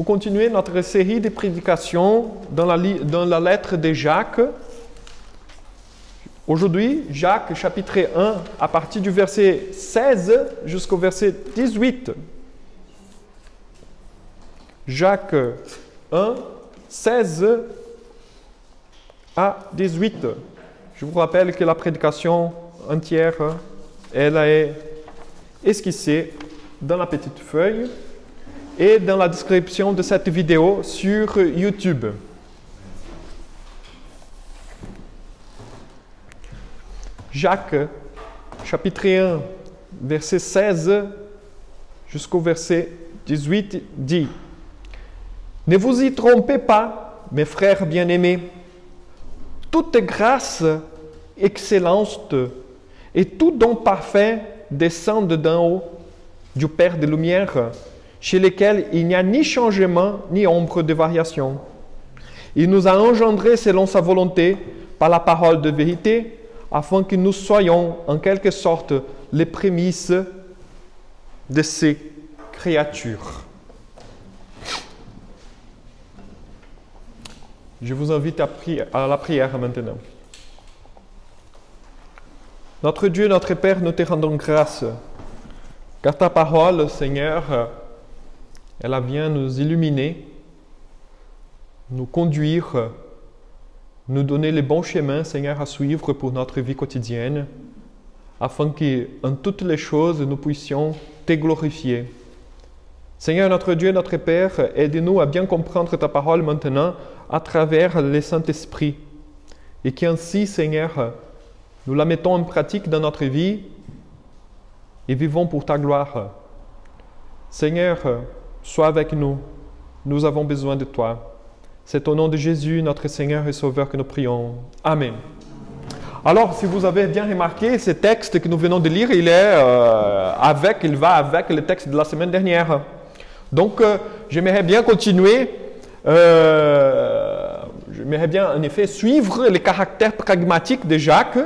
pour continuer notre série de prédications dans la lettre de Jacques. Aujourd'hui, Jacques, chapitre 1, à partir du verset 16 jusqu'au verset 18. Jacques 1, 16 à 18. Je vous rappelle que la prédication entière, elle est esquissée dans la petite feuille et dans la description de cette vidéo sur YouTube. Jacques, chapitre 1, verset 16 jusqu'au verset 18 dit: « Ne vous y trompez pas, mes frères bien-aimés. Toute grâce excellente et tout don parfait descendent d'en haut, du Père des Lumières, chez lequel il n'y a ni changement ni ombre de variation. Il nous a engendrés selon sa volonté par la parole de vérité, afin que nous soyons en quelque sorte les prémices de ces créatures. » Je vous invite à la prière maintenant. Notre Dieu, notre Père, nous te rendons grâce, car ta parole, Seigneur, elle vient nous illuminer, nous conduire, nous donner les bons chemins, Seigneur, à suivre pour notre vie quotidienne, afin qu'en toutes les choses, nous puissions te glorifier. Seigneur, notre Dieu, notre Père, aide-nous à bien comprendre ta parole maintenant à travers le Saint-Esprit, et qu'ainsi, Seigneur, nous la mettons en pratique dans notre vie et vivons pour ta gloire. Seigneur, sois avec nous. Nous avons besoin de toi. C'est au nom de Jésus, notre Seigneur et Sauveur, que nous prions. Amen. Alors, si vous avez bien remarqué, ce texte que nous venons de lire, il va avec le texte de la semaine dernière. Donc, j'aimerais bien continuer. J'aimerais bien, en effet, suivre les caractères pragmatiques de Jacques.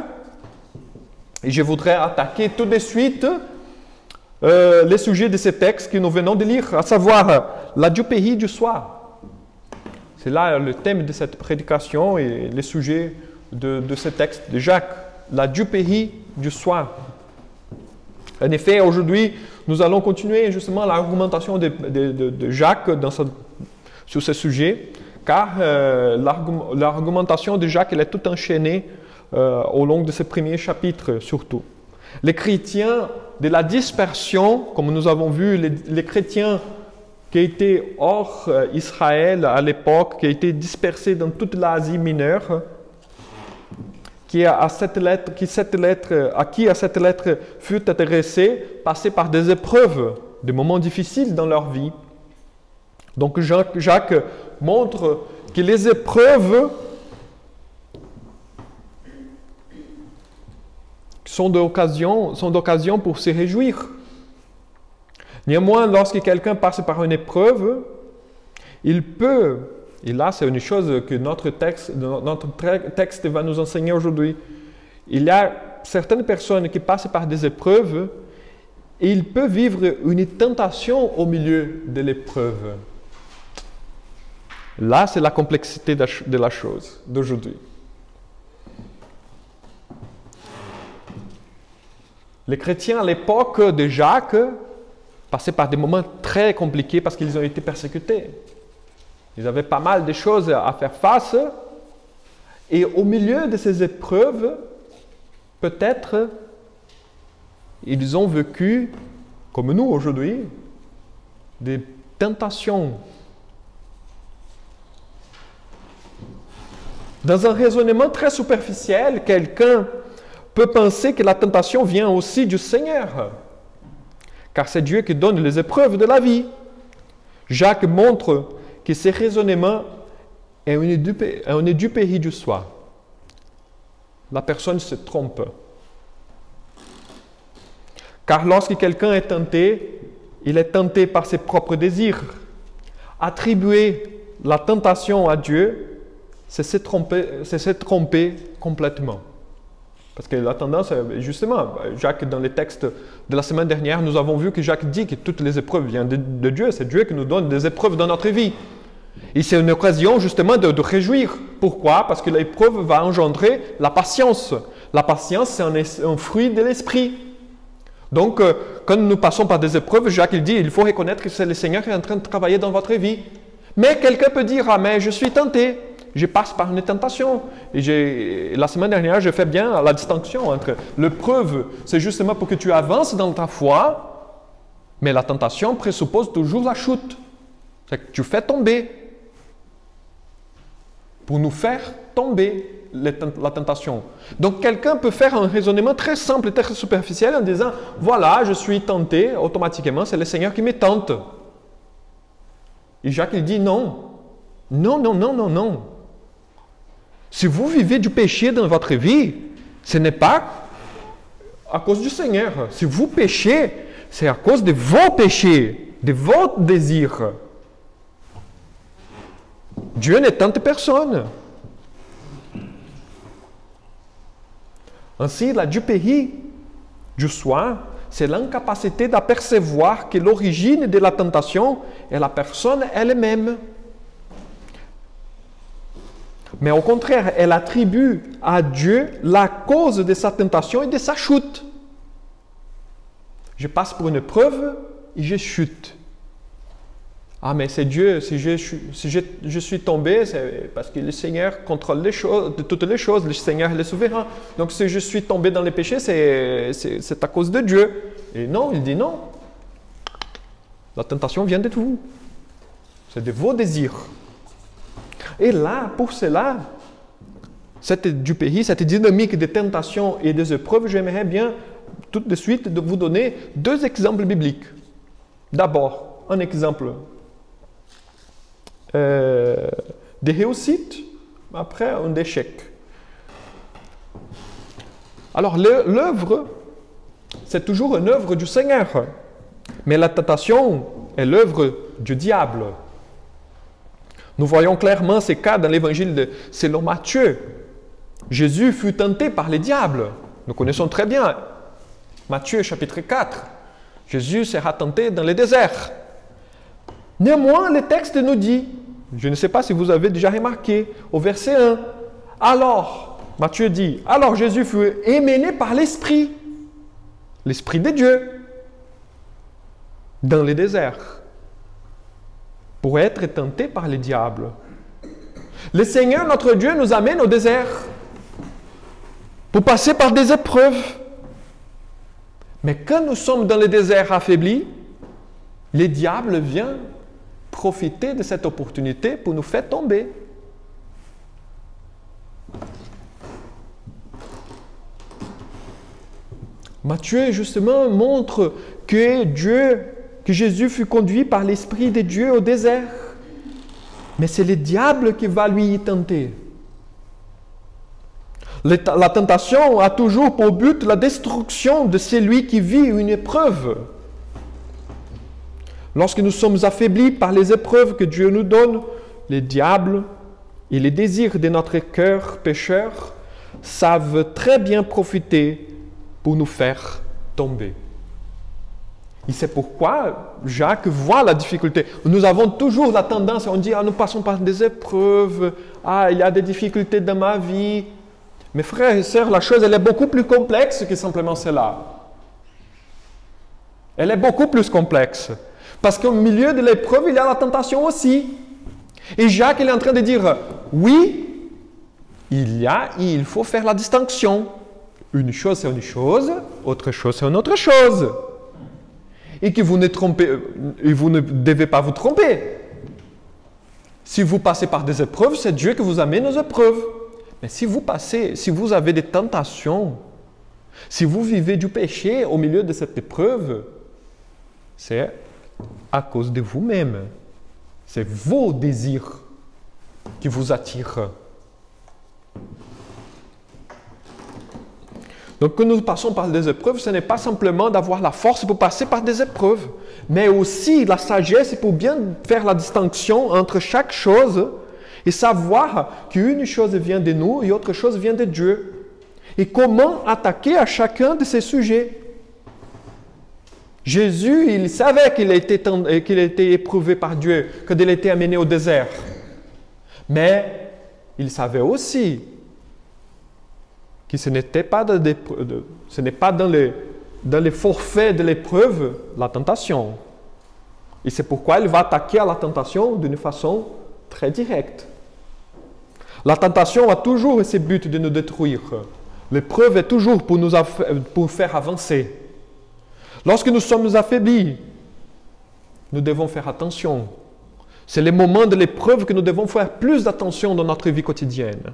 Et je voudrais attaquer tout de suite les sujets de ce texte que nous venons de lire, à savoir la diopérie du soir. C'est là le thème de cette prédication et les sujets de ce texte de Jacques, la diopérie du soir. En effet, aujourd'hui, nous allons continuer justement l'argumentation de Jacques sur ce sujet, car l'argumentation de Jacques elle est toute enchaînée au long de ce premier chapitre surtout. Les chrétiens de la dispersion, comme nous avons vu, les chrétiens qui étaient hors Israël à l'époque, qui étaient dispersés dans toute l'Asie mineure, à qui cette lettre fut adressée, passaient par des épreuves, des moments difficiles dans leur vie. Donc Jacques montre que les épreuves sont d'occasion pour se réjouir. Néanmoins, lorsque quelqu'un passe par une épreuve, il peut, et là c'est une chose que notre texte va nous enseigner aujourd'hui, il y a certaines personnes qui passent par des épreuves et il peut vivre une tentation au milieu de l'épreuve. Là, c'est la complexité de la chose d'aujourd'hui. Les chrétiens à l'époque de Jacques passaient par des moments très compliqués parce qu'ils ont été persécutés. Ils avaient pas mal de choses à faire face. Et au milieu de ces épreuves, peut-être, ils ont vécu, comme nous aujourd'hui, des tentations. Dans un raisonnement très superficiel, quelqu'un peut penser que la tentation vient aussi du Seigneur, car c'est Dieu qui donne les épreuves de la vie. Jacques montre que ce raisonnement est une duperie du soi. La personne se trompe. Car lorsque quelqu'un est tenté, il est tenté par ses propres désirs. Attribuer la tentation à Dieu, c'est se tromper complètement. Parce que la tendance, justement, Jacques, dans les textes de la semaine dernière, nous avons vu que Jacques dit que toutes les épreuves viennent de Dieu. C'est Dieu qui nous donne des épreuves dans notre vie. Et c'est une occasion justement de réjouir. Pourquoi? Parce que l'épreuve va engendrer la patience. La patience, c'est un fruit de l'esprit. Donc, quand nous passons par des épreuves, Jacques il dit, il faut reconnaître que c'est le Seigneur qui est en train de travailler dans votre vie. Mais quelqu'un peut dire, ah mais je suis tenté. Je passe par une tentation. Et la semaine dernière, j'ai fait bien la distinction entre l'épreuve, c'est justement pour que tu avances dans ta foi, mais la tentation présuppose toujours la chute. C'est que tu fais tomber. Pour nous faire tomber la tentation. Donc quelqu'un peut faire un raisonnement très simple, très superficiel en disant, voilà, je suis tenté, automatiquement, c'est le Seigneur qui me tente. Et Jacques, il dit non. Non, non, non, non, non. Si vous vivez du péché dans votre vie, ce n'est pas à cause du Seigneur. Si vous péchez, c'est à cause de vos péchés, de vos désirs. Dieu ne tente personne. Ainsi, la duperie du soi, c'est l'incapacité d'apercevoir que l'origine de la tentation est la personne elle-même. Mais au contraire, elle attribue à Dieu la cause de sa tentation et de sa chute. Je passe pour une preuve et je chute. Ah, mais c'est Dieu, si je suis tombé, c'est parce que le Seigneur contrôle les choses, de toutes les choses, le Seigneur est le souverain. Donc si je suis tombé dans les péchés, c'est à cause de Dieu. Et non, il dit non. La tentation vient de vous. C'est de vos désirs. Et là, pour cela, cette duperie, cette dynamique de tentation et des épreuves, j'aimerais bien tout de suite de vous donner deux exemples bibliques. D'abord, un exemple de réussite, après un échec. Alors, l'œuvre, c'est toujours une œuvre du Seigneur, mais la tentation est l'œuvre du diable. Nous voyons clairement ces cas dans l'évangile selon Matthieu. Jésus fut tenté par les diables. Nous connaissons très bien Matthieu chapitre 4. Jésus sera tenté dans le désert. Néanmoins, le texte nous dit, je ne sais pas si vous avez déjà remarqué, au verset 1, alors, Matthieu dit, alors Jésus fut émené par l'Esprit, l'Esprit de Dieu, dans le désert, pour être tenté par les diables. Le Seigneur, notre Dieu, nous amène au désert pour passer par des épreuves. Mais quand nous sommes dans le désert affaibli, les diables viennent profiter de cette opportunité pour nous faire tomber. Matthieu, justement, montre que Jésus fut conduit par l'Esprit de Dieu au désert. Mais c'est le diable qui va lui y tenter. La tentation a toujours pour but la destruction de celui qui vit une épreuve. Lorsque nous sommes affaiblis par les épreuves que Dieu nous donne, les diables et les désirs de notre cœur pécheur savent très bien profiter pour nous faire tomber. Et c'est pourquoi Jacques voit la difficulté. Nous avons toujours la tendance, on dit, nous passons par des épreuves, il y a des difficultés dans ma vie. Mes frères et sœurs, la chose elle est beaucoup plus complexe que simplement cela. Elle est beaucoup plus complexe. Parce qu'au milieu de l'épreuve, il y a la tentation aussi. Et Jacques il est en train de dire, oui, il faut faire la distinction. Une chose, c'est une chose, autre chose, c'est une autre chose. Et que vous ne devez pas vous tromper. Si vous passez par des épreuves, c'est Dieu qui vous amène aux épreuves. Mais si vous avez des tentations, si vous vivez du péché au milieu de cette épreuve, c'est à cause de vous-même. C'est vos désirs qui vous attirent. Donc, quand nous passons par des épreuves, ce n'est pas simplement d'avoir la force pour passer par des épreuves, mais aussi la sagesse pour bien faire la distinction entre chaque chose et savoir qu'une chose vient de nous et autre chose vient de Dieu. Et comment attaquer à chacun de ces sujets? Jésus, il savait qu'il était éprouvé par Dieu, qu'il était amené au désert. Mais il savait aussi que ce n'est pas dans les forfaits de l'épreuve la tentation. Et c'est pourquoi il va attaquer à la tentation d'une façon très directe. La tentation a toujours ce but de nous détruire. L'épreuve est toujours pour faire avancer. Lorsque nous sommes affaiblis, nous devons faire attention. C'est les moments de l'épreuve que nous devons faire plus d'attention dans notre vie quotidienne.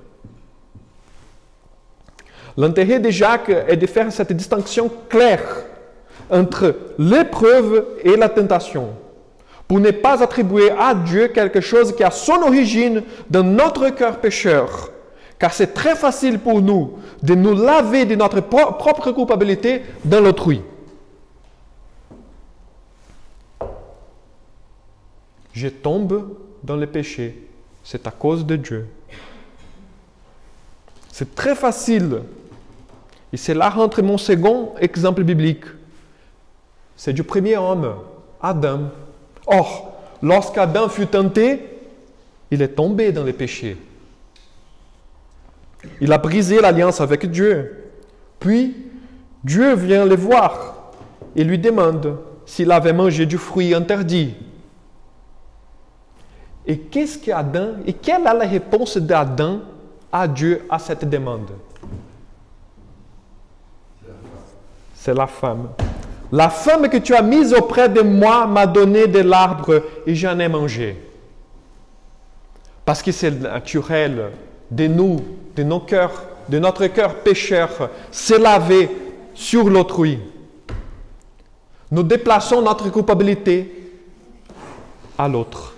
L'intérêt de Jacques est de faire cette distinction claire entre l'épreuve et la tentation, pour ne pas attribuer à Dieu quelque chose qui a son origine dans notre cœur pécheur, car c'est très facile pour nous de nous laver de notre propre culpabilité dans l'autrui. Je tombe dans le péché, c'est à cause de Dieu. C'est très facile. Et c'est là rentre mon second exemple biblique. C'est du premier homme, Adam. Or, lorsqu'Adam fut tenté, il est tombé dans le péché. Il a brisé l'alliance avec Dieu. Puis, Dieu vient le voir et lui demande s'il avait mangé du fruit interdit. Et quelle est la réponse d'Adam à Dieu à cette demande? C'est la femme. La femme que tu as mise auprès de moi m'a donné de l'arbre et j'en ai mangé. Parce que c'est naturel de nous, de nos cœurs, de notre cœur pécheur, se laver sur l'autrui. Nous déplaçons notre culpabilité à l'autre.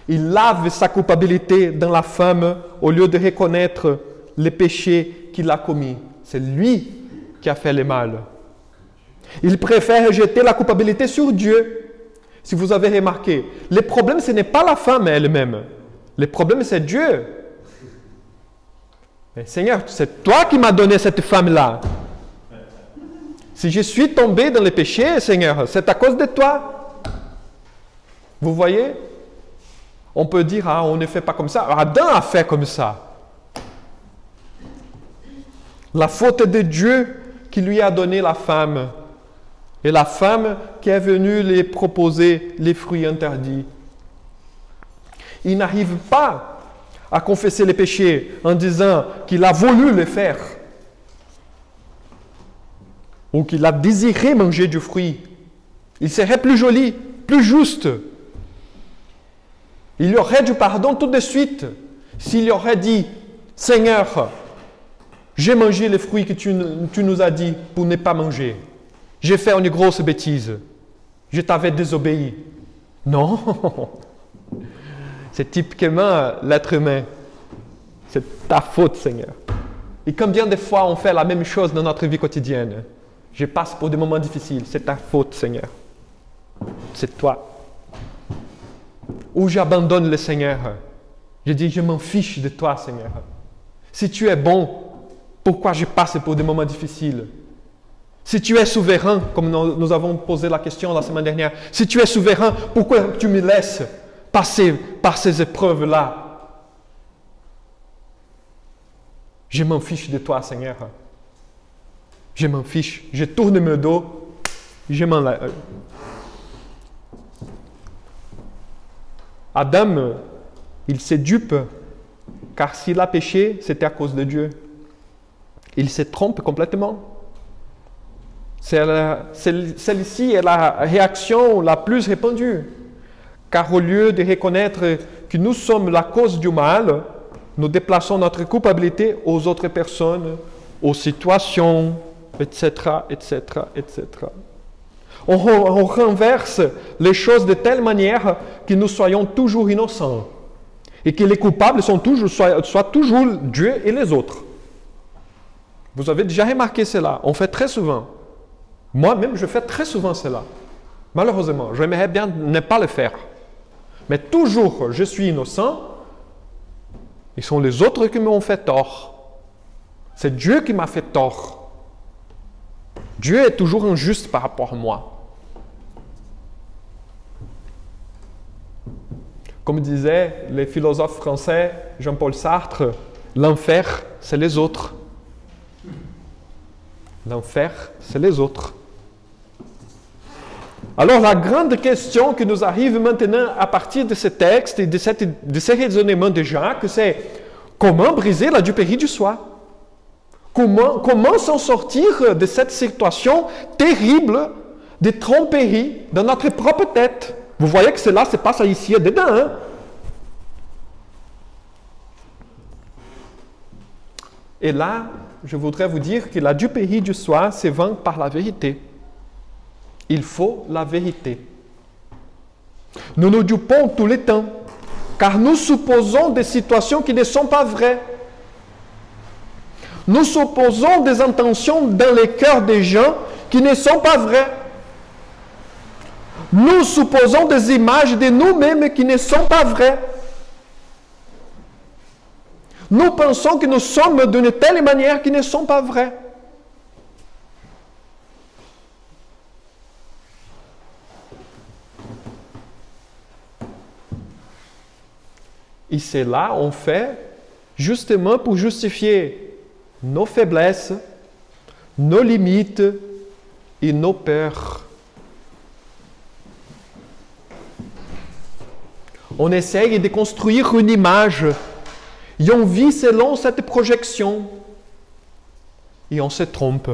Il lave sa culpabilité dans la femme au lieu de reconnaître les péchés qu'il a commis. C'est lui qui a fait le mal. Il préfère jeter la culpabilité sur Dieu. Si vous avez remarqué, le problème, ce n'est pas la femme elle-même. Le problème, c'est Dieu. Mais Seigneur, c'est toi qui m'as donné cette femme-là. Si je suis tombé dans le péché, Seigneur, c'est à cause de toi. Vous voyez? On peut dire, on ne fait pas comme ça. Adam a fait comme ça. La faute de Dieu qui lui a donné la femme. Et la femme qui est venue lui proposer les fruits interdits. Il n'arrive pas à confesser les péchés en disant qu'il a voulu le faire. Ou qu'il a désiré manger du fruit. Il serait plus joli, plus juste. Il y aurait du pardon tout de suite s'il aurait dit, Seigneur, j'ai mangé les fruits que tu nous as dit pour ne pas manger. J'ai fait une grosse bêtise. Je t'avais désobéi. Non. C'est typiquement l'être humain. C'est ta faute, Seigneur. Et combien de fois on fait la même chose dans notre vie quotidienne? Je passe pour des moments difficiles. C'est ta faute, Seigneur. C'est toi. Ou j'abandonne le Seigneur. Je dis, je m'en fiche de toi, Seigneur. Si tu es bon, pourquoi je passe pour des moments difficiles? Si tu es souverain, comme nous avons posé la question la semaine dernière, si tu es souverain, pourquoi tu me laisses passer par ces épreuves-là? Je m'en fiche de toi, Seigneur. Je m'en fiche. Je tourne mon dos. Je m'en lève. Adam, il s'est dupe, car s'il a péché, c'était à cause de Dieu. Il se trompe complètement. Celle-ci est la réaction la plus répandue. Car au lieu de reconnaître que nous sommes la cause du mal, nous déplaçons notre culpabilité aux autres personnes, aux situations, etc., etc., etc. On renverse les choses de telle manière que nous soyons toujours innocents et que les coupables soient toujours Dieu et les autres. Vous avez déjà remarqué cela, on fait très souvent. Moi-même, je fais très souvent cela. Malheureusement, j'aimerais bien ne pas le faire. Mais toujours, je suis innocent. Ils sont les autres qui m'ont fait tort. C'est Dieu qui m'a fait tort. Dieu est toujours injuste par rapport à moi. Comme disait le philosophe français Jean-Paul Sartre, l'enfer, c'est les autres. L'enfer, c'est les autres. Alors la grande question qui nous arrive maintenant à partir de ce texte et de ces raisonnements de Jacques, c'est comment briser la duperie du soi? Comment s'en sortir de cette situation terrible de tromperie dans notre propre tête? Vous voyez que cela se passe ici et dedans. Hein? Et là, je voudrais vous dire que la duperie du soi se vend par la vérité. Il faut la vérité. Nous nous dupons tout le temps, car nous supposons des situations qui ne sont pas vraies. Nous supposons des intentions dans les cœurs des gens qui ne sont pas vraies. Nous supposons des images de nous-mêmes qui ne sont pas vraies. Nous pensons que nous sommes d'une telle manière qui ne sont pas vraies. Et cela, on fait justement pour justifier nos faiblesses, nos limites et nos peurs. On essaye de construire une image et on vit selon cette projection. Et on se trompe.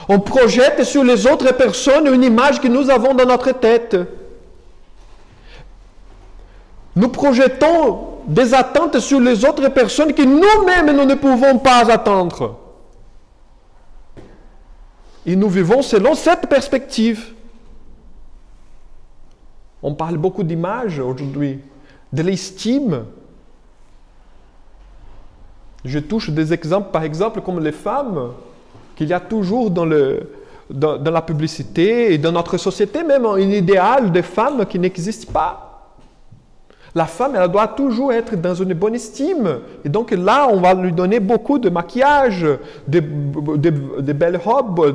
On projette sur les autres personnes une image que nous avons dans notre tête. Nous projetons des attentes sur les autres personnes que nous-mêmes nous ne pouvons pas attendre. Et nous vivons selon cette perspective. On parle beaucoup d'images aujourd'hui, de l'estime. Je touche des exemples, par exemple, comme les femmes, qu'il y a toujours dans la publicité et dans notre société même un idéal de femmes qui n'existe pas. La femme, elle doit toujours être dans une bonne estime. Et donc là, on va lui donner beaucoup de maquillage, de belles robes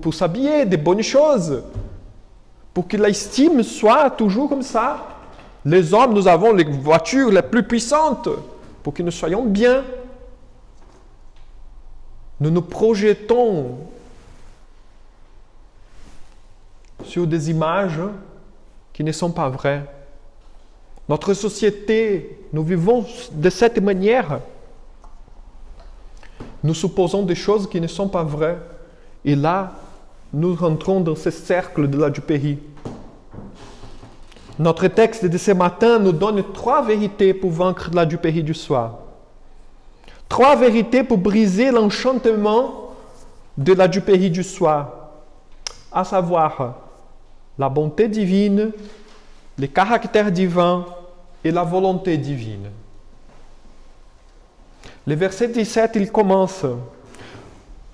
pour s'habiller, de bonnes choses. Pour que l'estime soit toujours comme ça. Les hommes, nous avons les voitures les plus puissantes pour que nous soyons bien. Nous nous projetons sur des images qui ne sont pas vraies. Notre société, nous vivons de cette manière. Nous supposons des choses qui ne sont pas vraies. Et là, nous rentrons dans ce cercle de la duperie. Notre texte de ce matin nous donne 3 vérités pour vaincre la duperie du soi. 3 vérités pour briser l'enchantement de la duperie du soi. À savoir, la bonté divine, le caractère divin et la volonté divine. Le verset 17, il commence.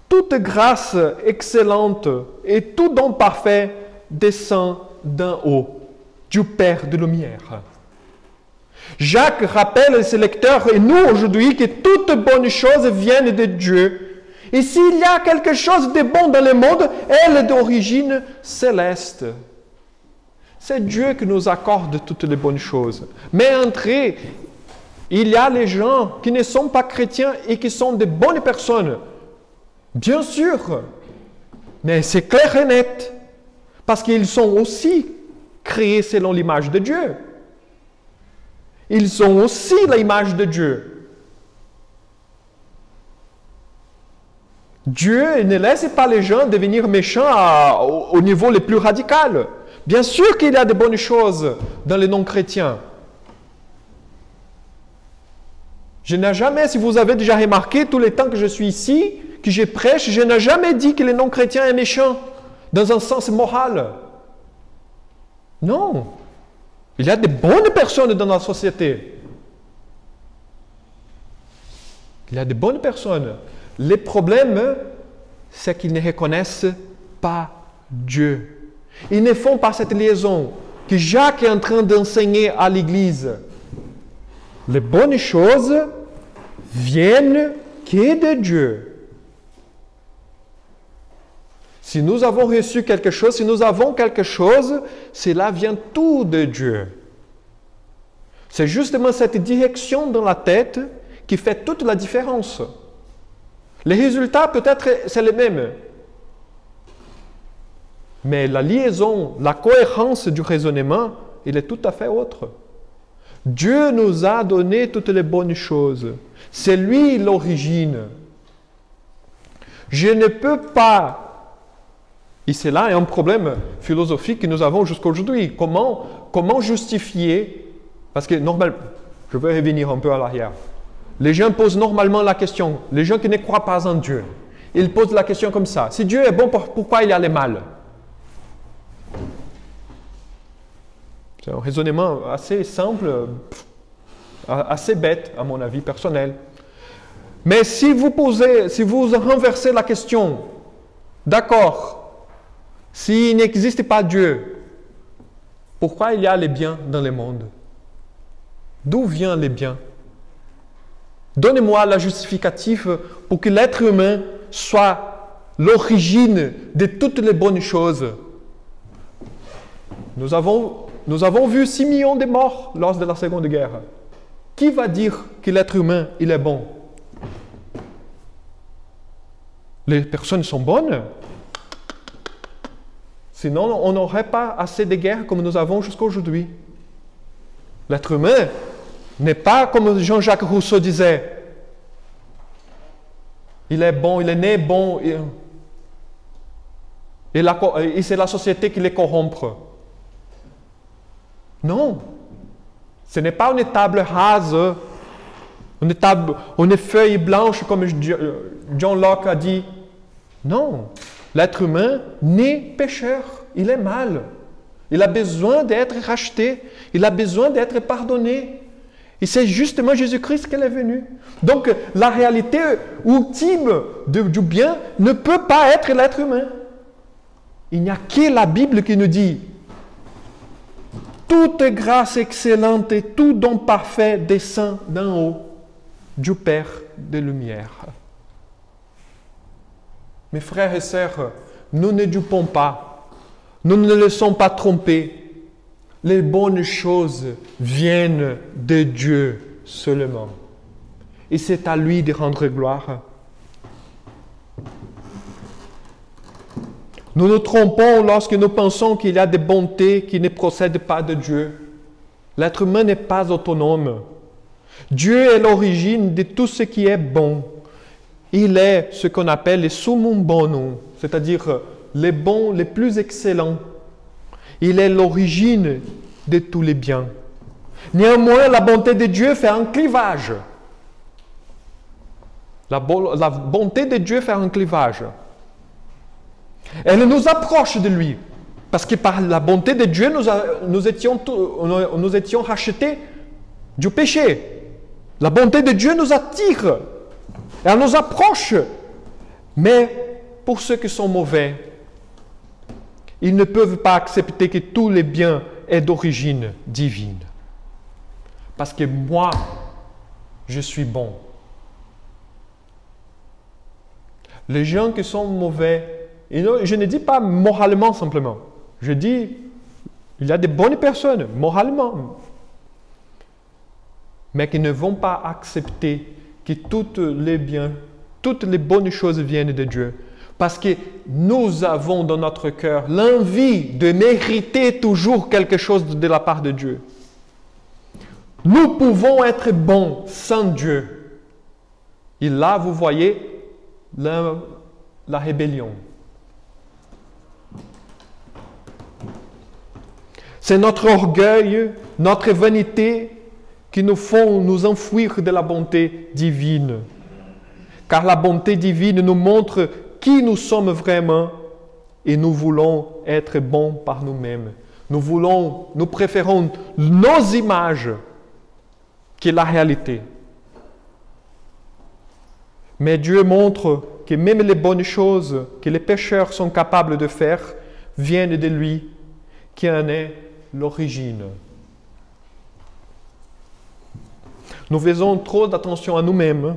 Toute grâce excellente et tout don parfait descend d'en haut, du Père de lumière. Jacques rappelle à ses lecteurs et nous aujourd'hui que toutes bonnes choses viennent de Dieu. Et s'il y a quelque chose de bon dans le monde, elle est d'origine céleste. C'est Dieu qui nous accorde toutes les bonnes choses. Mais entre eux, il y a les gens qui ne sont pas chrétiens et qui sont de bonnes personnes. Bien sûr, mais c'est clair et net. Parce qu'ils sont aussi créés selon l'image de Dieu. Ils ont aussi l'image de Dieu. Dieu ne laisse pas les gens devenir méchants au niveau le plus radical. Bien sûr qu'il y a de bonnes choses dans les non-chrétiens. Je n'ai jamais, si vous avez déjà remarqué, tout le temps que je suis ici, que je prêche, je n'ai jamais dit que les non-chrétiens est méchant, dans un sens moral. Non. Il y a de bonnes personnes dans la société. Il y a de bonnes personnes. Le problème, c'est qu'ils ne reconnaissent pas Dieu. Ils ne font pas cette liaison que Jacques est en train d'enseigner à l'Église. Les bonnes choses viennent que de Dieu. Si nous avons reçu quelque chose, si nous avons quelque chose, cela vient tout de Dieu. C'est justement cette direction dans la tête qui fait toute la différence. Les résultats, peut-être, c'est les mêmes. Mais la liaison, la cohérence du raisonnement, il est tout à fait autre. Dieu nous a donné toutes les bonnes choses. C'est lui l'origine. Je ne peux pas... Et c'est là un problème philosophique que nous avons jusqu'à aujourd'hui. Comment justifier... Parce que normalement, je vais revenir un peu à l'arrière. Les gens posent normalement la question, les gens qui ne croient pas en Dieu, ils posent la question comme ça. Si Dieu est bon, pourquoi il y a le mal? C'est un raisonnement assez simple, assez bête à mon avis personnel. Mais si vous renversez la question, d'accord, s'il n'existe pas Dieu, pourquoi il y a les biens dans le monde? D'où viennent les biens? Donnez-moi la justificative pour que l'être humain soit l'origine de toutes les bonnes choses. Nous avons vu 6 millions de morts lors de la Seconde Guerre. Qui va dire que l'être humain, il est bon? Les personnes sont bonnes. Sinon, on n'aurait pas assez de guerres comme nous avons jusqu'à aujourd'hui. L'être humain n'est pas comme Jean-Jacques Rousseau disait. Il est bon, il est né bon. Et c'est la société qui les corrompt. Non. Ce n'est pas une table rase, une feuille blanche comme John Locke a dit. Non. L'être humain naît pécheur. Il est mal. Il a besoin d'être racheté. Il a besoin d'être pardonné. Et c'est justement Jésus-Christ qui est venu. Donc, la réalité ultime du bien ne peut pas être l'être humain. Il n'y a que la Bible qui nous dit « Toute grâce excellente et tout don parfait descend d'en haut, du Père des Lumières. » Mes frères et sœurs, nous ne dupons pas. Nous ne nous laissons pas tromper. Les bonnes choses viennent de Dieu seulement. Et c'est à lui de rendre gloire. Nous nous trompons lorsque nous pensons qu'il y a des bontés qui ne procèdent pas de Dieu. L'être humain n'est pas autonome. Dieu est l'origine de tout ce qui est bon. Il est ce qu'on appelle le summum bonum, c'est-à-dire les bons, les plus excellents. Il est l'origine de tous les biens. Néanmoins, la bonté de Dieu fait un clivage. La bonté de Dieu fait un clivage. Elle nous approche de lui. Parce que par la bonté de Dieu, nous étions rachetés du péché. La bonté de Dieu nous attire. Elle nous approche. Mais pour ceux qui sont mauvais, ils ne peuvent pas accepter que tous les biens aient d'origine divine. Parce que moi, je suis bon. Les gens qui sont mauvais, et je ne dis pas moralement simplement, je dis, il y a des bonnes personnes, moralement, mais qui ne vont pas accepter que tous les biens, toutes les bonnes choses viennent de Dieu. Parce que nous avons dans notre cœur l'envie de mériter toujours quelque chose de la part de Dieu. Nous pouvons être bons sans Dieu. Et là, vous voyez la rébellion. C'est notre orgueil, notre vanité qui nous font nous enfouir de la bonté divine. Car la bonté divine nous montre qui nous sommes vraiment et nous voulons être bons par nous-mêmes. Nous préférons nos images que la réalité. Mais Dieu montre que même les bonnes choses que les pécheurs sont capables de faire viennent de lui, qui en est l'origine. Nous faisons trop d'attention à nous-mêmes.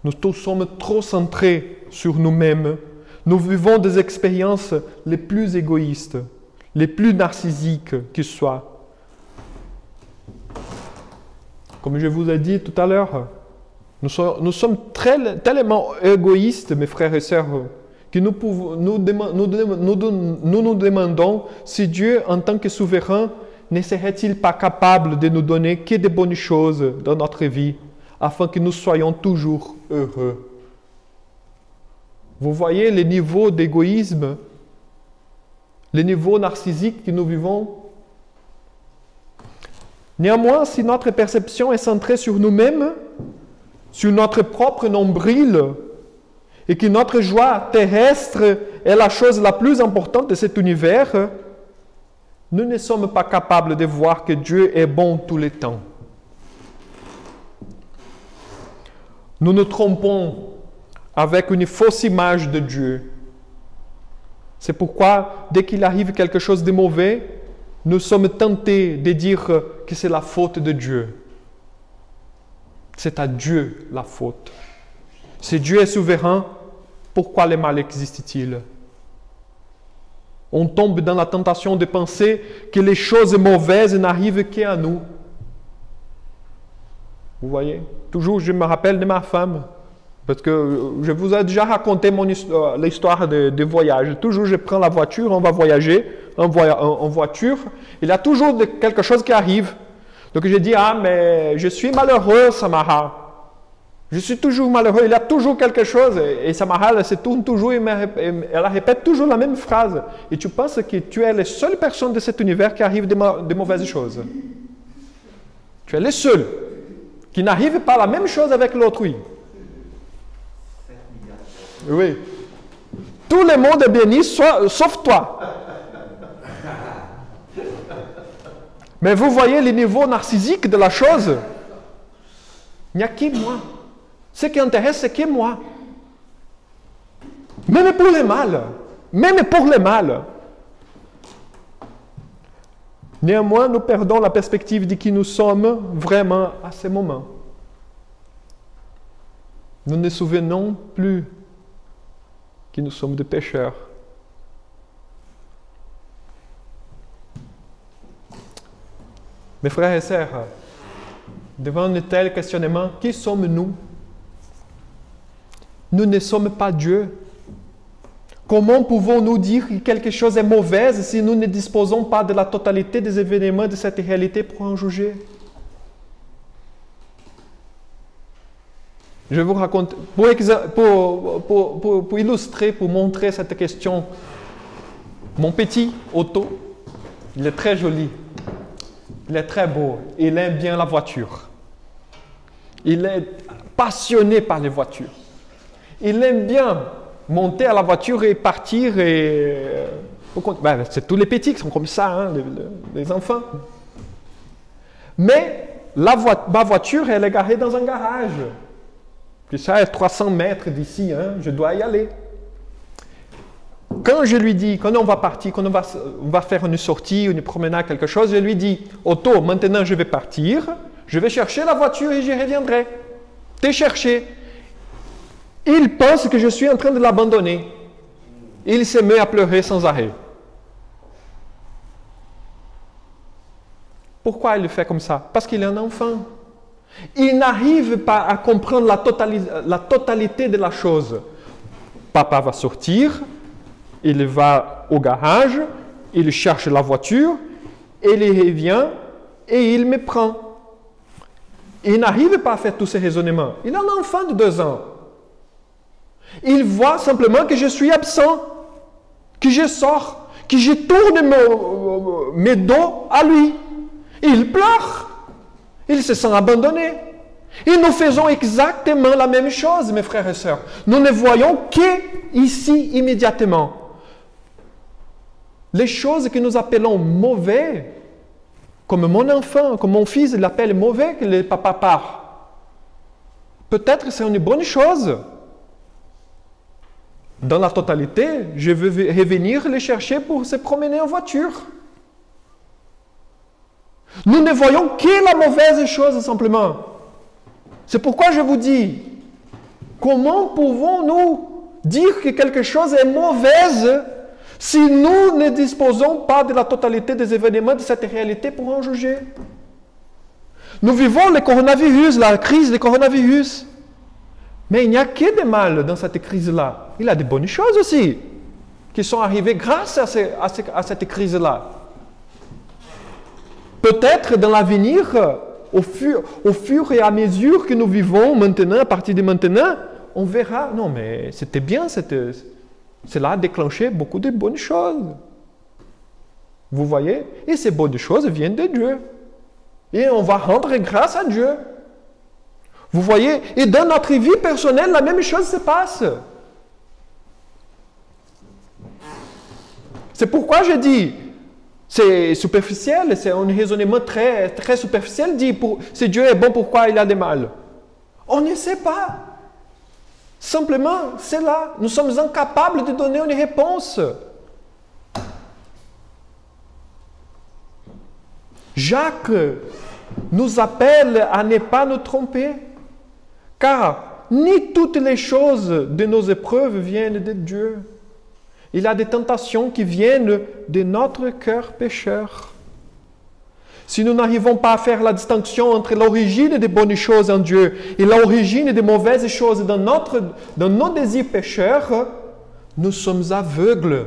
Nous tous sommes trop centrés sur nous-mêmes. Nous vivons des expériences les plus égoïstes, les plus narcissiques qui soient. Comme je vous ai dit tout à l'heure, nous sommes tellement égoïstes, mes frères et sœurs, que nous nous demandons si Dieu, en tant que souverain, ne serait-il pas capable de nous donner que de bonnes choses dans notre vie, afin que nous soyons toujours heureux. Vous voyez le niveau d'égoïsme, le niveau narcissique que nous vivons? Néanmoins, si notre perception est centrée sur nous-mêmes, sur notre propre nombril, et que notre joie terrestre est la chose la plus importante de cet univers, nous ne sommes pas capables de voir que Dieu est bon tout le temps. Nous nous trompons avec une fausse image de Dieu. C'est pourquoi, dès qu'il arrive quelque chose de mauvais, nous sommes tentés de dire que c'est la faute de Dieu. C'est à Dieu la faute. Si Dieu est souverain, pourquoi le mal existe-t-il? On tombe dans la tentation de penser que les choses mauvaises n'arrivent qu'à nous. Vous voyez? Toujours, je me rappelle de ma femme, parce que je vous ai déjà raconté l'histoire de voyage. Toujours, je prends la voiture, on va voyager en voiture. Il y a toujours quelque chose qui arrive. Donc, je dis, ah, mais je suis malheureux, Samara. Je suis toujours malheureux, il y a toujours quelque chose. Et Samara, elle se tourne toujours et elle répète toujours la même phrase. Et tu penses que tu es la seule personne de cet univers qui arrive de mauvaises choses. Tu es le seul qui n'arrive pas la même chose avec l'autrui. Oui. Tout le monde est béni, sauf toi. Mais vous voyez le niveau narcissique de la chose. Il n'y a que moi. Ce qui intéresse, c'est que moi. Même pour le mal. Même pour le mal. Néanmoins, nous perdons la perspective de qui nous sommes vraiment à ce moment. Nous ne nous souvenons plus que nous sommes des pécheurs. Mes frères et sœurs, devant un tel questionnement, qui sommes-nous? Nous ne sommes pas Dieu. Comment pouvons-nous dire que quelque chose est mauvais si nous ne disposons pas de la totalité des événements de cette réalité pour en juger? Je vous raconte, pour illustrer, pour montrer cette question, mon petit Otto, il est très joli, il est très beau, il aime bien la voiture. Il est passionné par les voitures. Il aime bien monter à la voiture et partir. C'est tous les petits qui sont comme ça, hein, les enfants. Mais ma voiture, elle est garée dans un garage. Puis ça est 300 mètres d'ici, hein, je dois y aller. Quand je lui dis, quand on va partir, quand on va faire une sortie, une promenade, quelque chose, je lui dis, Otto, maintenant je vais partir, je vais chercher la voiture et j'y reviendrai. Te chercher. Il pense que je suis en train de l'abandonner. Il se met à pleurer sans arrêt. Pourquoi il le fait comme ça? Parce qu'il est un enfant. Il n'arrive pas à comprendre la totalité de la chose. Papa va sortir, il va au garage, il cherche la voiture, il revient et il me prend. Il n'arrive pas à faire tous ces raisonnements. Il est un enfant de 2 ans. Il voit simplement que je suis absent, que je sors, que je tourne mes dos à lui. Il pleure. Il se sent abandonné. Et nous faisons exactement la même chose, mes frères et sœurs. Nous ne voyons qu'ici immédiatement. Les choses que nous appelons mauvais, comme mon enfant, comme mon fils l'appelle mauvais, que le papa part. Peut-être c'est une bonne chose. Dans la totalité, je veux revenir les chercher pour se promener en voiture. Nous ne voyons que la mauvaise chose simplement. C'est pourquoi je vous dis, comment pouvons-nous dire que quelque chose est mauvaise si nous ne disposons pas de la totalité des événements de cette réalité pour en juger? Nous vivons le coronavirus, la crise du coronavirus. Mais il n'y a que de mal dans cette crise-là. Il y a de bonnes choses aussi qui sont arrivées grâce à cette crise-là. Peut-être dans l'avenir, au fur et à mesure que nous vivons maintenant, à partir de maintenant, on verra, non mais c'était bien, cela a déclenché beaucoup de bonnes choses. Vous voyez? Et ces bonnes choses viennent de Dieu. Et on va rendre grâce à Dieu. Vous voyez? Et dans notre vie personnelle, la même chose se passe. C'est pourquoi je dis, c'est superficiel, c'est un raisonnement très, très superficiel, dit, si Dieu est bon, pourquoi il a des mal? On ne sait pas. Simplement, c'est là. Nous sommes incapables de donner une réponse. Jacques nous appelle à ne pas nous tromper, car ni toutes les choses de nos épreuves viennent de Dieu. Il y a des tentations qui viennent de notre cœur pécheur. Si nous n'arrivons pas à faire la distinction entre l'origine des bonnes choses en Dieu et l'origine des mauvaises choses dans nos désirs pécheurs, nous sommes aveugles.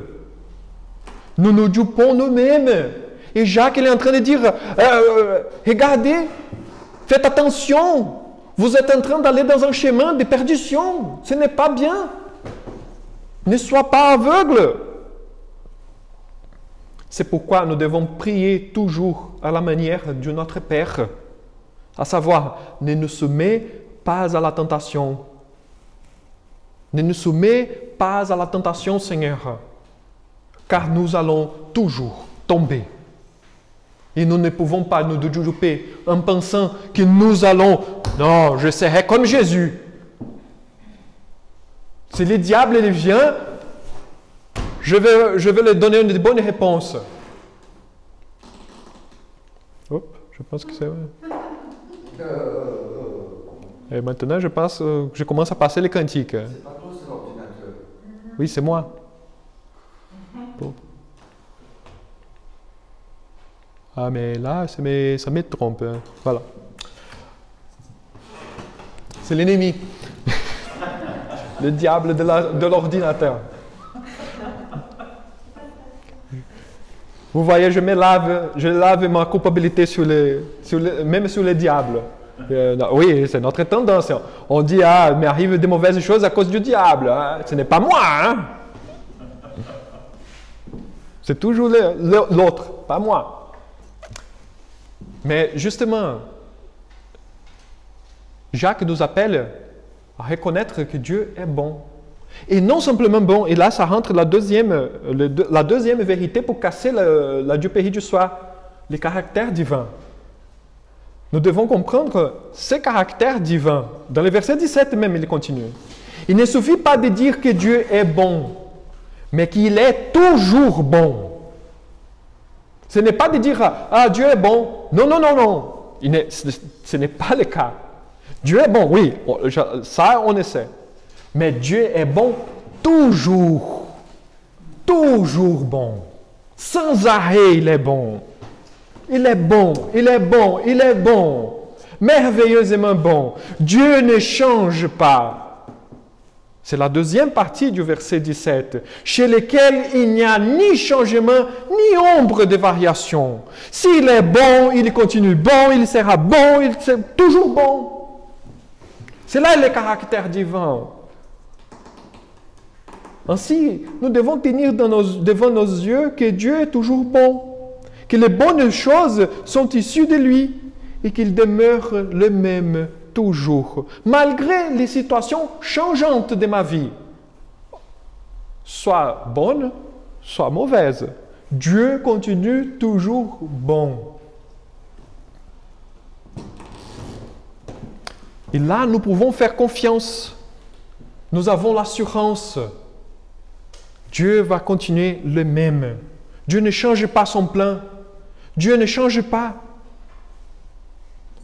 Nous nous dupons nous-mêmes. Et Jacques il est en train de dire, regardez, faites attention, vous êtes en train d'aller dans un chemin de perdition, ce n'est pas bien. Ne sois pas aveugle. C'est pourquoi nous devons prier toujours à la manière de notre Père, à savoir, ne nous soumets pas à la tentation. Ne nous soumets pas à la tentation, Seigneur, car nous allons toujours tomber. Et nous ne pouvons pas nous déjouper en pensant que nous allons, non, je serai comme Jésus. Si le diable vient, je vais lui donner une bonne réponse. Hop, je pense que c'est vrai. Et maintenant, je pense que je commence à passer les cantiques. C'est pas toi, c'est l'ordinateur. Oui, c'est moi. Bon. Ah, mais là, ça me trompe. Voilà. C'est l'ennemi. Le diable de l'ordinateur. Vous voyez, je lave ma culpabilité même sur le diable. Oui, c'est notre tendance. On dit, ah, mais arrive des mauvaises choses à cause du diable. Hein. Ce n'est pas moi. Hein? C'est toujours l'autre, pas moi. Mais justement, Jacques nous appelle à reconnaître que Dieu est bon. Et non simplement bon, et là ça rentre la deuxième vérité pour casser la diopérie du soir, le caractère divin. Nous devons comprendre ce caractère divin. Dans le verset 17 même, il continue. Il ne suffit pas de dire que Dieu est bon, mais qu'il est toujours bon. Ce n'est pas de dire, ah, Dieu est bon. Non, non, non, non. Ce n'est pas le cas. Dieu est bon, oui, ça on le sait. Mais Dieu est bon toujours. Toujours bon. Sans arrêt, il est bon. Il est bon, il est bon, il est bon. Merveilleusement bon. Dieu ne change pas. C'est la deuxième partie du verset 17, chez lequel il n'y a ni changement, ni ombre de variation. S'il est bon, il continue bon, il sera bon, il sera toujours bon. C'est là le caractère divin. Ainsi, nous devons tenir devant nos yeux que Dieu est toujours bon, que les bonnes choses sont issues de lui et qu'il demeure le même toujours, malgré les situations changeantes de ma vie, soit bonnes, soit mauvaises. Dieu continue toujours bon. Et là, nous pouvons faire confiance. Nous avons l'assurance. Dieu va continuer le même. Dieu ne change pas son plan. Dieu ne change pas.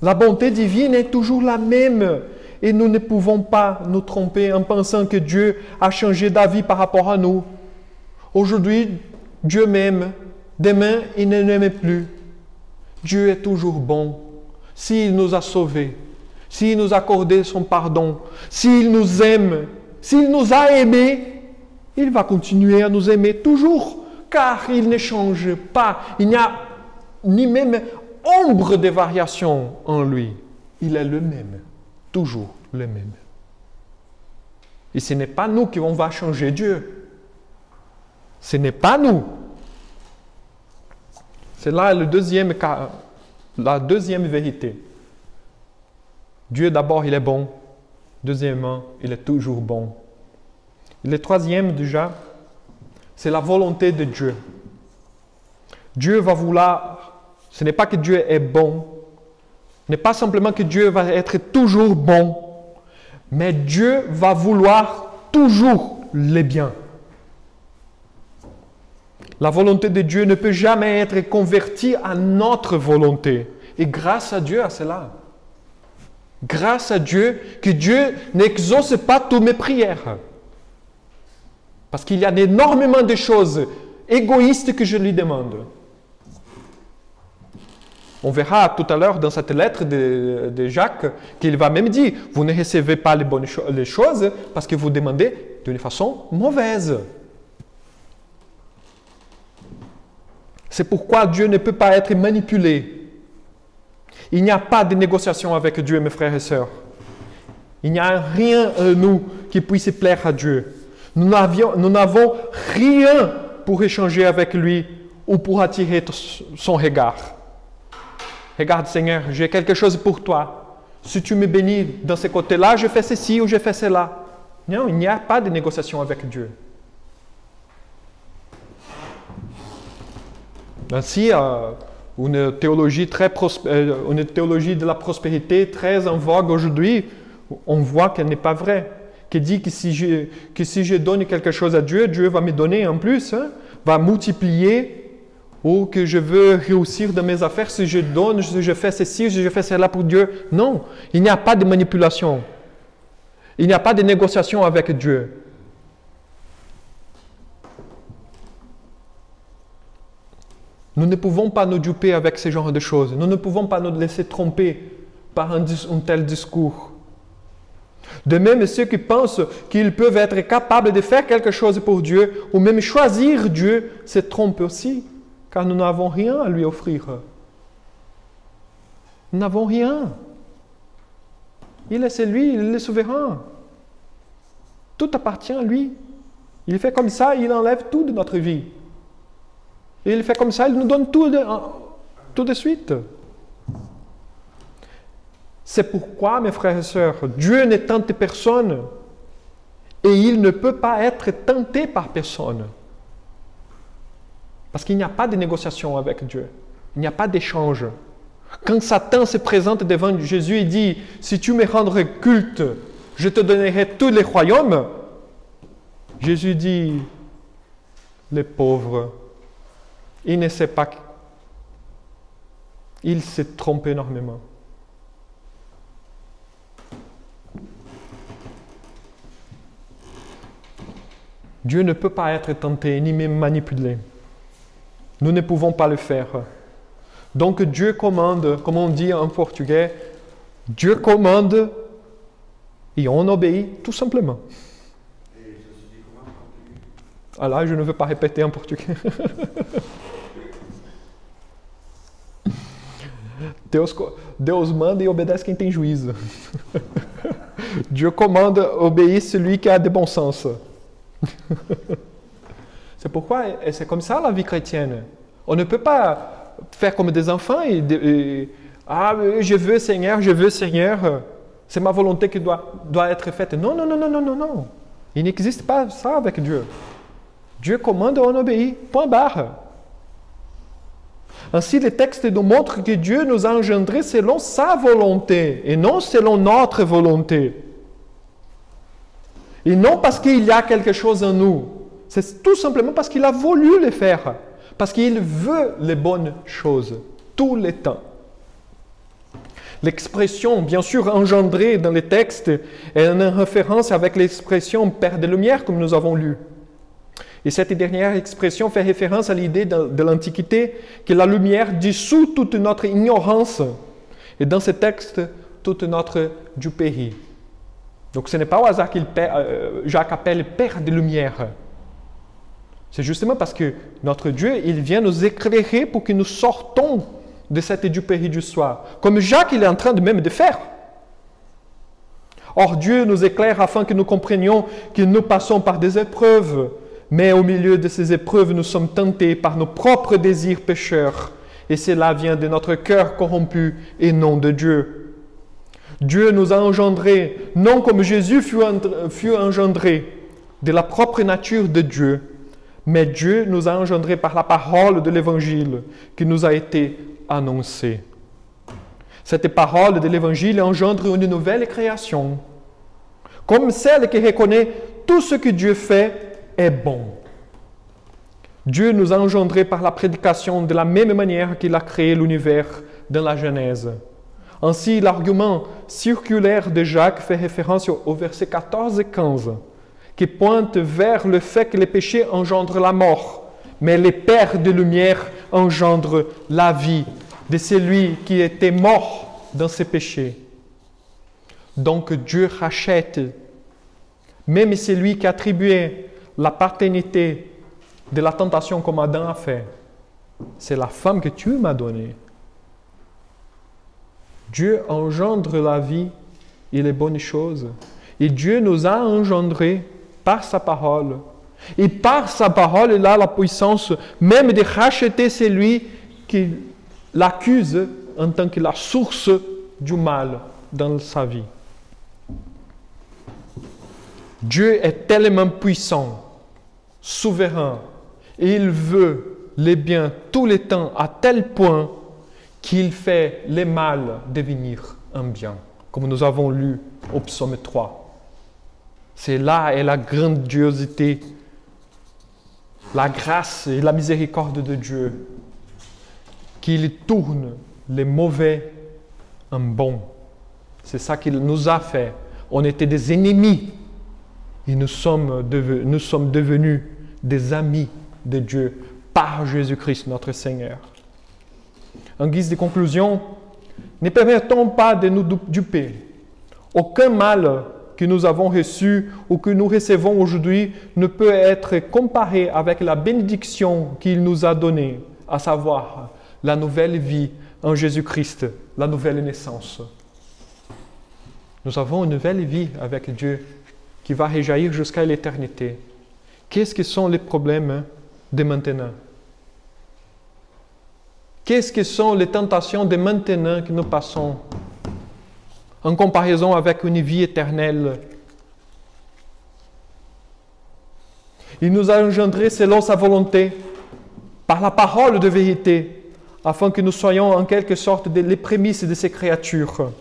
La bonté divine est toujours la même. Et nous ne pouvons pas nous tromper en pensant que Dieu a changé d'avis par rapport à nous. Aujourd'hui, Dieu m'aime. Demain, il ne m'aime plus. Dieu est toujours bon. S'il nous a sauvés, s'il nous a accordé son pardon, s'il nous aime, s'il nous a aimés, il va continuer à nous aimer toujours, car il ne change pas. Il n'y a ni même ombre de variation en lui. Il est le même, toujours le même. Et ce n'est pas nous qui va changer Dieu. Ce n'est pas nous. C'est là le deuxième cas. La deuxième vérité. Dieu d'abord, il est bon. Deuxièmement, il est toujours bon. Et le troisième déjà, c'est la volonté de Dieu. Dieu va vouloir, ce n'est pas que Dieu est bon, ce n'est pas simplement que Dieu va être toujours bon, mais Dieu va vouloir toujours le bien. La volonté de Dieu ne peut jamais être convertie à notre volonté. Et grâce à Dieu à cela. Grâce à Dieu, que Dieu n'exauce pas toutes mes prières. Parce qu'il y a énormément de choses égoïstes que je lui demande. On verra tout à l'heure dans cette lettre de Jacques qu'il va même dire, vous ne recevez pas les choses parce que vous demandez d'une façon mauvaise. C'est pourquoi Dieu ne peut pas être manipulé. Il n'y a pas de négociation avec Dieu, mes frères et sœurs. Il n'y a rien en nous qui puisse plaire à Dieu. Nous n'avons rien pour échanger avec lui ou pour attirer son regard. Regarde, Seigneur, j'ai quelque chose pour toi. Si tu me bénis dans ce côté-là, je fais ceci ou je fais cela. Non, il n'y a pas de négociation avec Dieu. Ainsi, une théologie de la prospérité très en vogue aujourd'hui, on voit qu'elle n'est pas vraie. Qui dit que si je donne quelque chose à Dieu, Dieu va me donner en plus, va multiplier, ou que je veux réussir dans mes affaires si je donne, si je fais ceci, si je fais cela pour Dieu. Non, il n'y a pas de manipulation. Il n'y a pas de négociation avec Dieu. Nous ne pouvons pas nous duper avec ce genre de choses. Nous ne pouvons pas nous laisser tromper par un tel discours. De même, ceux qui pensent qu'ils peuvent être capables de faire quelque chose pour Dieu, ou même choisir Dieu, se trompent aussi, car nous n'avons rien à lui offrir. Nous n'avons rien. Il est celui, il est souverain. Tout appartient à lui. Il fait comme ça, il enlève tout de notre vie. Et il fait comme ça, il nous donne tout de suite. C'est pourquoi, mes frères et sœurs, Dieu ne tente personne et il ne peut pas être tenté par personne. Parce qu'il n'y a pas de négociation avec Dieu. Il n'y a pas d'échange. Quand Satan se présente devant Jésus et dit « Si tu me rendrais culte, je te donnerai tous les royaumes », Jésus dit « Les pauvres ». Il ne sait pas. Il se trompe énormément. Dieu ne peut pas être tenté, ni même manipulé. Nous ne pouvons pas le faire. Donc Dieu commande, comme on dit en portugais, Dieu commande et on obéit tout simplement. Ah là, je ne veux pas répéter en portugais. Deus manda e obedece quem tem juízo. Dieu commande, obéit celui qui a de bon sens. C'est pourquoi c'est comme ça la vie chrétienne. On ne peut pas faire comme des enfants ah, je veux Seigneur, c'est ma volonté qui doit être faite. Non, non, non, non, non, non, non. Il n'existe pas ça avec Dieu. Dieu commande, on obéit. Point barre. Ainsi, les textes nous montrent que Dieu nous a engendrés selon sa volonté et non selon notre volonté. Et non parce qu'il y a quelque chose en nous. C'est tout simplement parce qu'il a voulu le faire. Parce qu'il veut les bonnes choses, tout le temps. L'expression, bien sûr, engendrée dans les textes est en référence avec l'expression Père des Lumières, comme nous avons lu. Et cette dernière expression fait référence à l'idée de l'Antiquité que la lumière dissout toute notre ignorance. Et dans ce texte, toute notre dupérie. Donc ce n'est pas au hasard que Jacques appelle Père des Lumières. C'est justement parce que notre Dieu, il vient nous éclairer pour que nous sortons de cette dupérie du soir. Comme Jacques, il est en train de même de faire. Or, Dieu nous éclaire afin que nous comprenions que nous passons par des épreuves. Mais au milieu de ces épreuves, nous sommes tentés par nos propres désirs pécheurs. Et cela vient de notre cœur corrompu et non de Dieu. Dieu nous a engendrés, non comme Jésus fut engendré de la propre nature de Dieu, mais Dieu nous a engendrés par la parole de l'Évangile qui nous a été annoncée. Cette parole de l'Évangile engendre une nouvelle création, comme celle qui reconnaît tout ce que Dieu fait est bon. Dieu nous a engendrés par la prédication de la même manière qu'il a créé l'univers dans la Genèse. Ainsi, l'argument circulaire de Jacques fait référence au verset 14 et 15, qui pointe vers le fait que les péchés engendrent la mort, mais les pères de lumière engendrent la vie de celui qui était mort dans ses péchés. Donc Dieu rachète, même celui qui attribuait la paternité de la tentation comme Adam a fait. C'est la femme que tu m'as donnée. Dieu engendre la vie et les bonnes choses. Et Dieu nous a engendrés par sa parole. Et par sa parole, il a la puissance même de racheter celui qui l'accuse en tant que la source du mal dans sa vie. Dieu est tellement puissant, souverain, et il veut les biens tous les temps à tel point qu'il fait les mal devenir un bien, comme nous avons lu au psaume 3. C'est là est la grandiosité, la grâce et la miséricorde de Dieu, qu'il tourne les mauvais en bons. C'est ça qu'il nous a fait. On était des ennemis et nous sommes devenus des amis de Dieu par Jésus-Christ notre Seigneur. En guise de conclusion, ne permettons pas de nous duper. Aucun mal que nous avons reçu ou que nous recevons aujourd'hui ne peut être comparé avec la bénédiction qu'il nous a donnée, à savoir la nouvelle vie en Jésus-Christ, la nouvelle naissance. Nous avons une nouvelle vie avec Dieu qui va rejaillir jusqu'à l'éternité. Qu'est-ce que sont les problèmes de maintenant? Qu'est-ce que sont les tentations de maintenant que nous passons en comparaison avec une vie éternelle? Il nous a engendrés selon sa volonté, par la parole de vérité, afin que nous soyons en quelque sorte les prémices de ces créatures.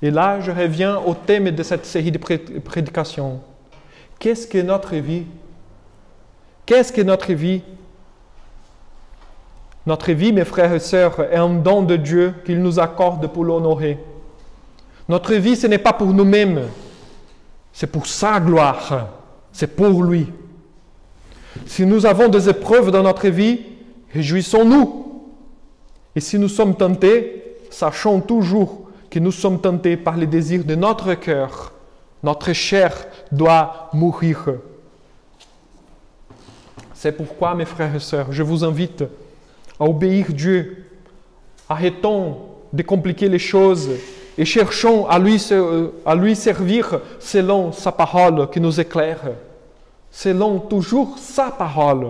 Et là, je reviens au thème de cette série de prédications. Qu'est-ce que notre vie? Qu'est-ce que notre vie? Notre vie, mes frères et sœurs, est un don de Dieu qu'il nous accorde pour l'honorer. Notre vie, ce n'est pas pour nous-mêmes, c'est pour sa gloire, c'est pour lui. Si nous avons des épreuves dans notre vie, réjouissons-nous. Et si nous sommes tentés, sachons toujours que nous sommes tentés par les désirs de notre cœur. Notre chair doit mourir. C'est pourquoi, mes frères et sœurs, je vous invite à obéir Dieu. Arrêtons de compliquer les choses et cherchons à lui servir selon sa parole qui nous éclaire, selon toujours sa parole,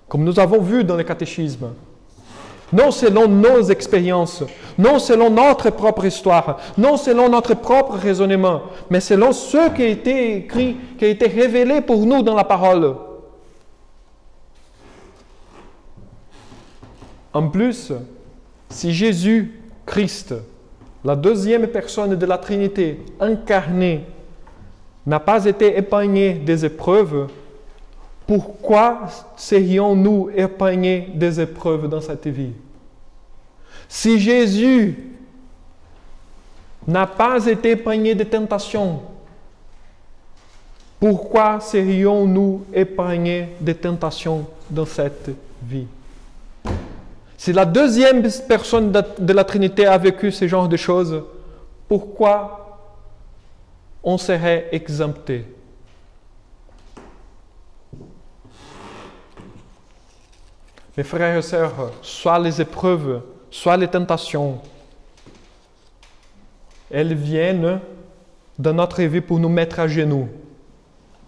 comme nous avons vu dans le catéchisme. Non selon nos expériences, non selon notre propre histoire, non selon notre propre raisonnement, mais selon ce qui a été écrit, qui a été révélé pour nous dans la parole. En plus, si Jésus-Christ, la deuxième personne de la Trinité incarnée, n'a pas été épargné des épreuves, pourquoi serions-nous épargnés des épreuves dans cette vie? Si Jésus n'a pas été épargné de tentations. Pourquoi serions-nous épargnés des tentations dans cette vie? Si la deuxième personne de la Trinité a vécu ce genre de choses, pourquoi on serait exempté? Mes frères et sœurs, soit les épreuves, soit les tentations, elles viennent dans notre vie pour nous mettre à genoux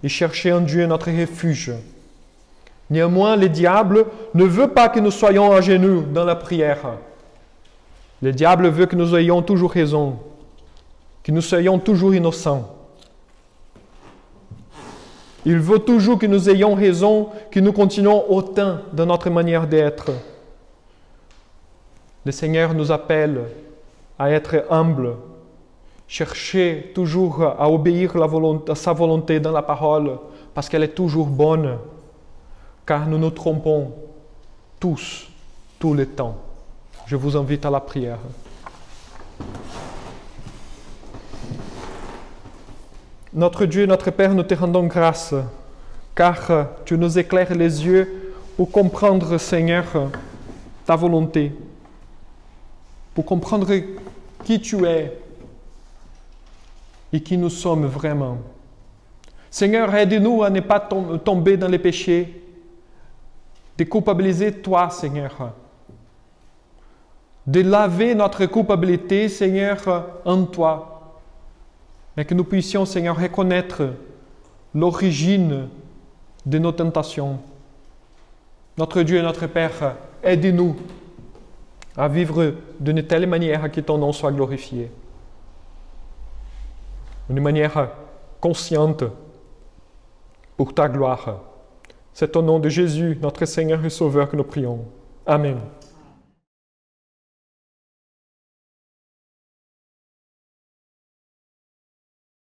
et chercher en Dieu notre refuge. Néanmoins, le diable ne veut pas que nous soyons à genoux dans la prière. Le diable veut que nous ayons toujours raison, que nous soyons toujours innocents. Il veut toujours que nous ayons raison, que nous continuons autant dans notre manière d'être. Le Seigneur nous appelle à être humbles, chercher toujours à obéir à sa volonté dans la parole, parce qu'elle est toujours bonne, car nous nous trompons tous, tout le temps. Je vous invite à la prière. Notre Dieu, notre Père, nous te rendons grâce, car tu nous éclaires les yeux pour comprendre, Seigneur, ta volonté, pour comprendre qui tu es et qui nous sommes vraiment. Seigneur, aide-nous à ne pas tomber dans les péchés, de culpabiliser toi, Seigneur, de laver notre culpabilité, Seigneur, en toi, mais que nous puissions, Seigneur, reconnaître l'origine de nos tentations. Notre Dieu et notre Père, aide-nous à vivre d'une telle manière que ton nom soit glorifié. D'une manière consciente pour ta gloire. C'est au nom de Jésus, notre Seigneur et Sauveur, que nous prions. Amen.